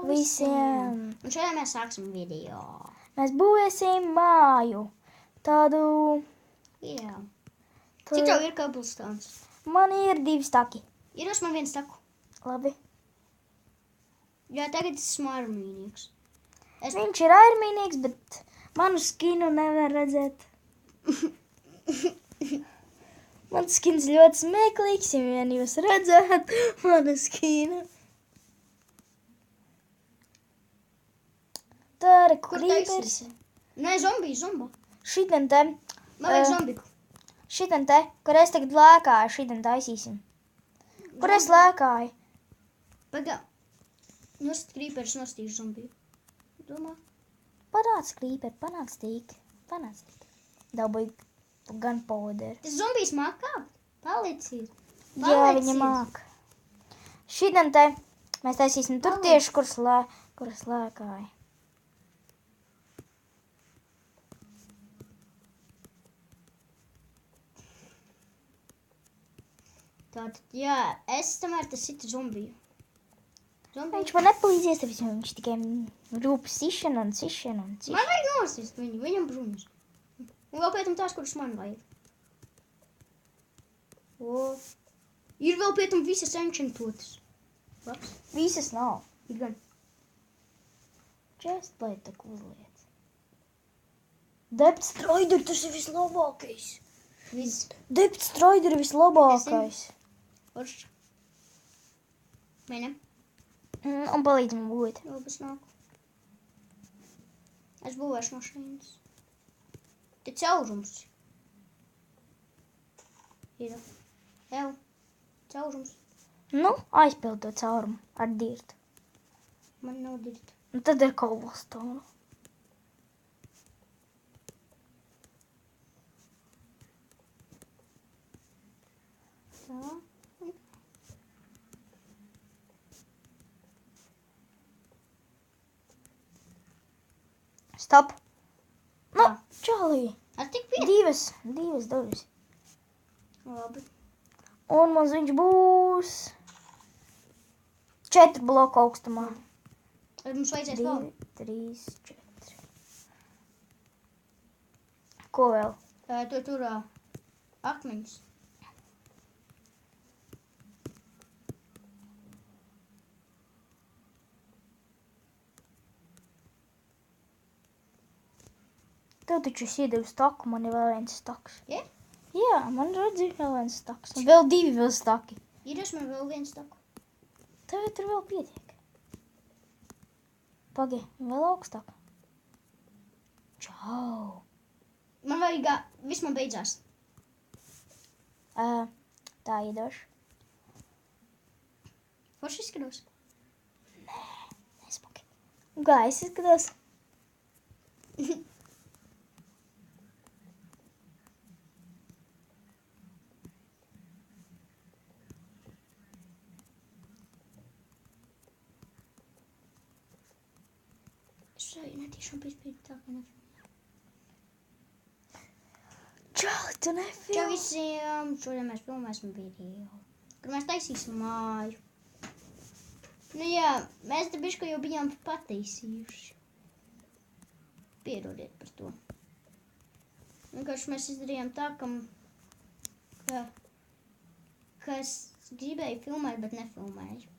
visiem! Un šodien mēs sāksim video. Mēs būvēsim māju. Tādu... Jā. Cik tev ir cobblestones? Man ir 2 staki. Iedos man 1 staku. Labi. Jā, tagad es esmu armīnīgs. Viņš ir airmīnīgs, bet manu skinu nevar redzēt. Mans skins ļoti smieklīgs, ja vien jūs redzēt manu skinu. Tā ir Kur krīpers. taisīsi? Nē, zomba. Šitien te, Man vajag zombiku. šitien te, kur es tagad lēkāju, šitien taisīsim. Kur es lēkāju? Pagā. Nost krīpers, nostīšu zombiju. Domā? Panāc krīperi, panāc tīk. Dabūju gan powder. Tas zombijs māk kāpt. Paliciet. Jā, viņa māk. Šitien te mēs taisīsim tur tieši, kuras lēkāju. Tātad, jā, es tomēr tas ir zombiju. Viņš man nepalīdzies, tāpēc viņš tikai rūp sišana un sišana un sišana. Man vajag nosist viņu, viņam brunas. Un vēl pēc tam tās, kuras man vajag. O, ir vēl pēc tam visas enchantotas. Labs. Visas nav. Ir gan. Chestplate tak uzliec. Depth Strider, tas ir vislabākais. Viss. Depth Strider ir vislabākais. Forši. Vai ne? Un palīdz man būt. Labi, es nāku. Es būvēšu mašīnas. Te caurums. Ir. Jau. Caurums. Nu, aizpild to caurumu ar dirtu. Man nav dirta. Un tad ir cobblestone. Tā. Stop. Nu, Tā. čalī. Ar tik pie. Divas durvis. Labi. Un mums viņš būs 4 bloku augstumā. Mums vajadzēs vēl. 2, 3, 4. Ko vēl? Tur akmeņus. Tev taču es iedevu staku, man ir vēl 1 staks. Ja? Jā, man redzi vēl 1 staks. Un vēl 2 staki. Ir man vēl 1 staku. Tev tur vēl pietiek. Pagi, vēl augstāk. Čau. Man vajag, viss man beidzās. Tā iedošu. Forši izskatos. Nespaki. Kā es izskatos? Netīšām pīspīt tā, ka nefilmē. Čau, tu nefilmē. Čau visiem! Šodien mēs filmēsim video, kur mēs taisīsim māju. Nu jā, mēs te bišķi jau bijām pataisījuši. Piedodiet par to. Vienkārši mēs izdarījām tā, ka es gribēju filmēt, bet nefilmēju.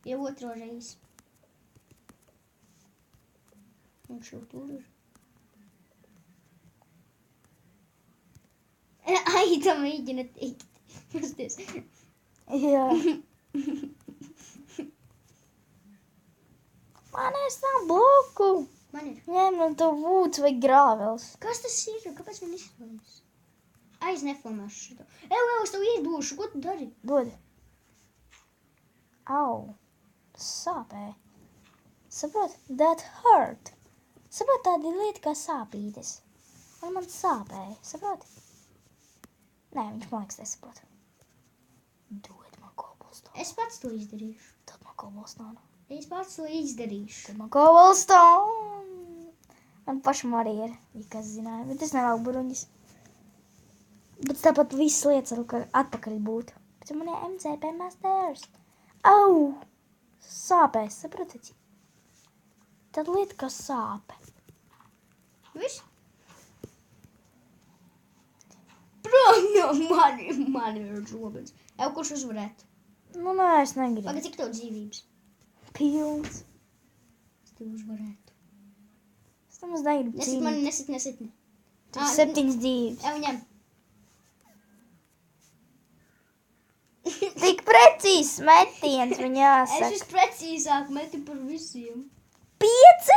Jau otro reizi. Un šo tur ir. Ai, tā mēģina teikt. Pasties. Jā. Man es nav bloku. Man ir. Ņem no to vūts vai grāvels. Kas tas ir? Kāpēc man izslēdz? Ai, es nefilmēšu šito. Es tev iedūšu. Ko tu dari? Dod. Au. Sāpē. Saprot? That hurt. Saprot, tāda lieta kā sāpītes. Un man sāpēja. Saprot? Nē, viņš man liekas nesaprot. Dod man cobblestone. Es pats to izdarīšu. Dod man cobblestone. Es pats to izdarīšu. Dod man cobblestone. Man pašam arī ir, ja kas zināja. Bet es nevēlu bruņas. Bet tāpat visas lietas atpakaļ būtu. Bet man ir MCP Masters. Au! Sāpēs, saprotat? Tad lieta, ka sāpe. Viss? Prom no mani ir žobens. Ev, kurš uzvarētu? Nu, nē, es negribu. Pagad, cik tev dzīvības? Pilns. Es tev uzvarētu. Es tam negribu Nesit mani, cīnīt. nesit. Tur 7 dzīves. Ev, ņem. Tik precīzs metiens man Es jāsaka. visprecīzāk metu par visiem. 5?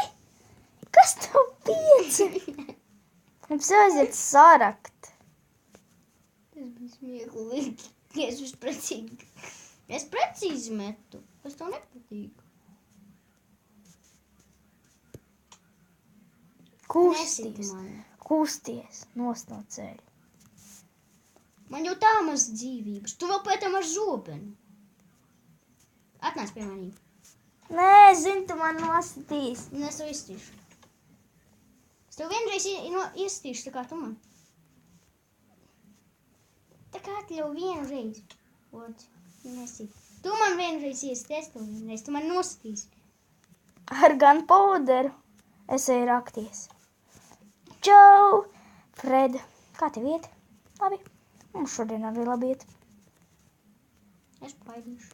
Kas tev 5? Mums aiziet sarakt. Tas bija smieklīgi. Es precīzi metu. Tas tev nepatīk. Nesit Kusties. mani. Kusties. Nost no ceļa. Man jau tā maz dzīvības. Tu vēl pēc tam ar zobenu. Atnāc pie manī. Nē, zini, tu man nostitīs. Es tev izstīšu. Es tev vienreiz iestīšu, tā kā tu man. Tā kā atļauj vienu reizi. Ot, nesit. Tu man vienreiz iestīsi, es tev vienreiz. Tu man nostīsi. Ar gan powderu. Es eju rakties. Čau! Fred, kā tev iet? Labi. Mums šodien arī labi iet. Es paidīšu.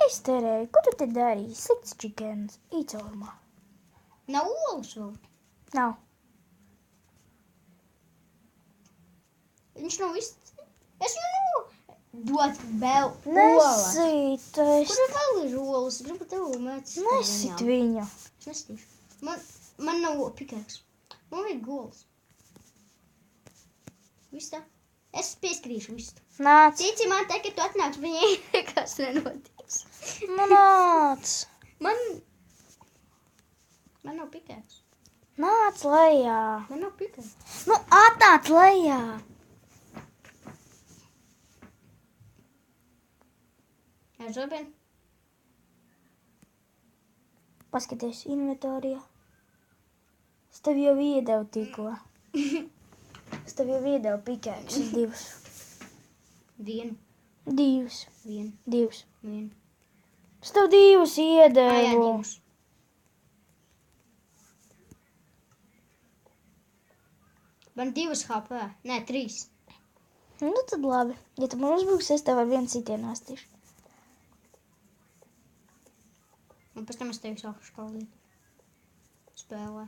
Es terēju, ko tu te darīji? Slikts čikens, īcaurumā. Nav olas vēl. Nav. Viņš nav viss. Es jau dot vēl olas. Nesit, Kur vēl ir olas? Gribu tev mētas. nesit viņu. Es nestīšu. Man nav pikēks. Man vajag gols. Viss tā. Es pieskrīšu visu. Nāc. Cici man te, ka tu atnāks, viņai nekas nenotiks. Nu nāc. Man nav pikēks. Nāc lejā. Man nav pikēks. Nu atnāc lejā. Ar zobenu? Paskaties inventarijā. Es tev jau iedevu tikko. Es tev jau iedevu pikēksus 2. Vienu. 2. Vienu. 2. Vienu. Es tev 2 Jā, iedevu. 2. Man 2 HP. Nē, 3. Nu tad labi. Ja tu man uzbruksi, es tev ar vienu sitienu astīšu. Un pēc tam es tevi sāku skaldīt. Spēlē.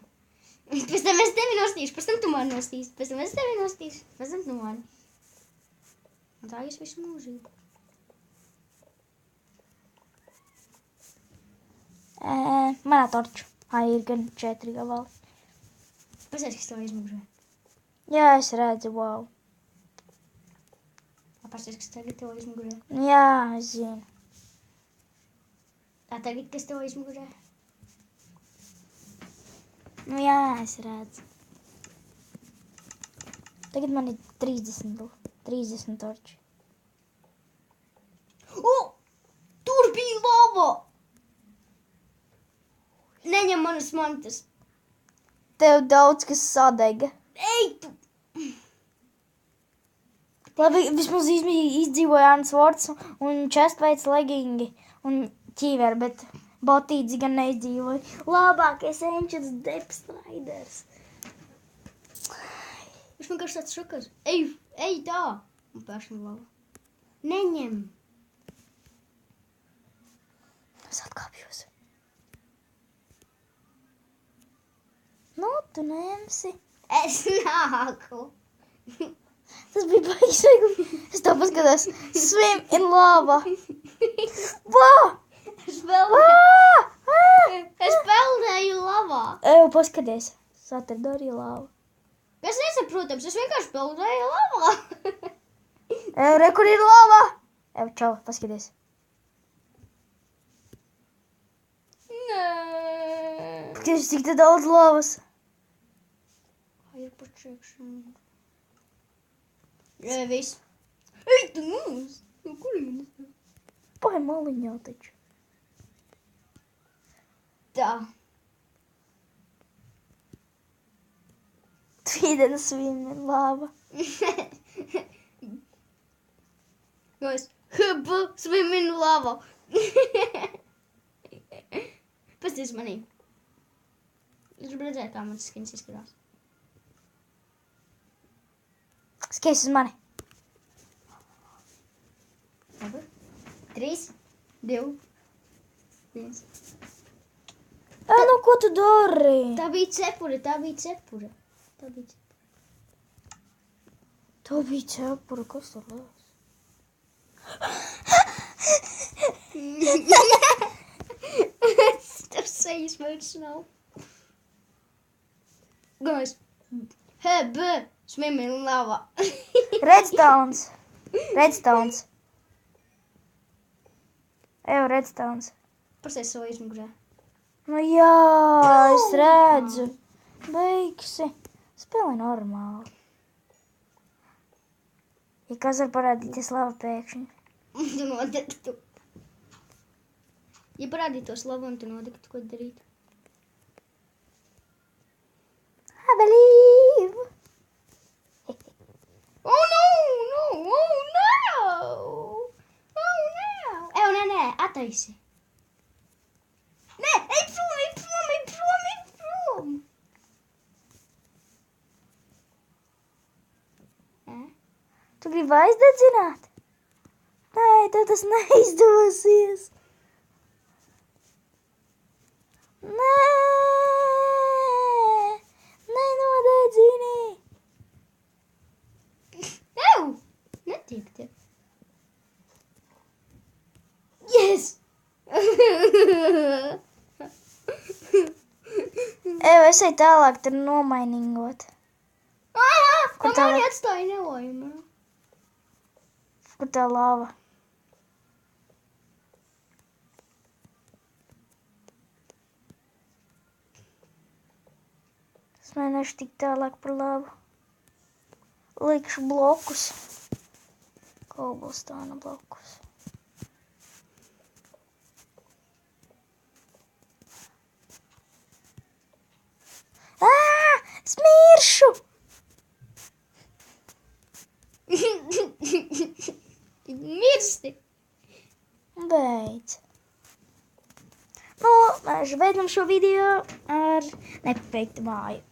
Pēc tam es tevi nostīšu, pēc tam tu mani nostīsi, pēc tam es tevi nostīšu, pēc tam tu mani. Un tā es visu mūžību. Manā torču. Ir gan 4 gabali. Pasēc, kas tev izmūžē. Jā, es redzu, wow. Pasēc, kas tagad tev izmūžē. Jā, es zinu. Tā tagad, kas tev izmūžē. Nu jā, es redzu. Tagad man ir 30 torči. Tur bija lava! Neņem manas mantas. Tev daudz kas sadega. Ej, tu! Labi, vismaz izdzīvoja Arns Vorts un chestplates legingi un ķīveri, bet botīdzi gan neizdzīvoja. Labākais Ancients Depth Striders. Viņš vienkārši tāds šokas. Ej tā! Un pēršana lava. Neņem! Es atkāpjos. Nu, tu neemsi. Es nāku! Tas bija baigi viegli. Es tā paskatās. Swim in lava. Vā! Es vēl Es peldēju lavā. Eju, paskaties. Satradu arī lava. Kas nesaprotams, es vienkārši peldēju lavā. Eju, re, kur ir lava? Eju, čau, paskaties. Nē. Paskaties, cik te daudz lavas. Ir pačiekšana. Viss. Ej, tu mūs! No kurienes? Pai maliņā taču. Tā. Tvīdena swim in lava. Guys, Hb, swimming lava. Pasties manī. Es gribu redzēt, kā mans skins izskatās. Skaties uz mani. Labi. 3, 2, 1. Nu, ko tu dari? Tā bija cepure, tā bija cepure. Tā bija cepure. Tu biji cepura, kas tur liekas? Tev sejas vairs nav. Guys. Hb, swimming lava. Redstones. Redstones. Evo, redstones. Pasties savu izmugurē. Nu jā, es redzu. Beigsi. Spēlē normāli. Ja kas var parādīties lava pēkšņi. Tu nodegtu. Ja parādītos lava un tu nodegtu, ko darīt? I believe. Oh no, no, oh no. Oh no. Nē, attaisi. Nē, ej prom. Tu gribi aizdedzināt? Nē, tev tas neizdosies. Nē, nenodedzini. Ew, netiek tev. Yes. Es eju tālāk, tur nomainingot. Kur tā arī atstāja nelaimu? Kur tā lava? Es mēģināšu tik tālāk par lavu. Likšu blokus. Cobblestone blokus. Smiršu! Mirsti! Beidz. Nu, mēs beidzam šo video ar nepabeigtu māju.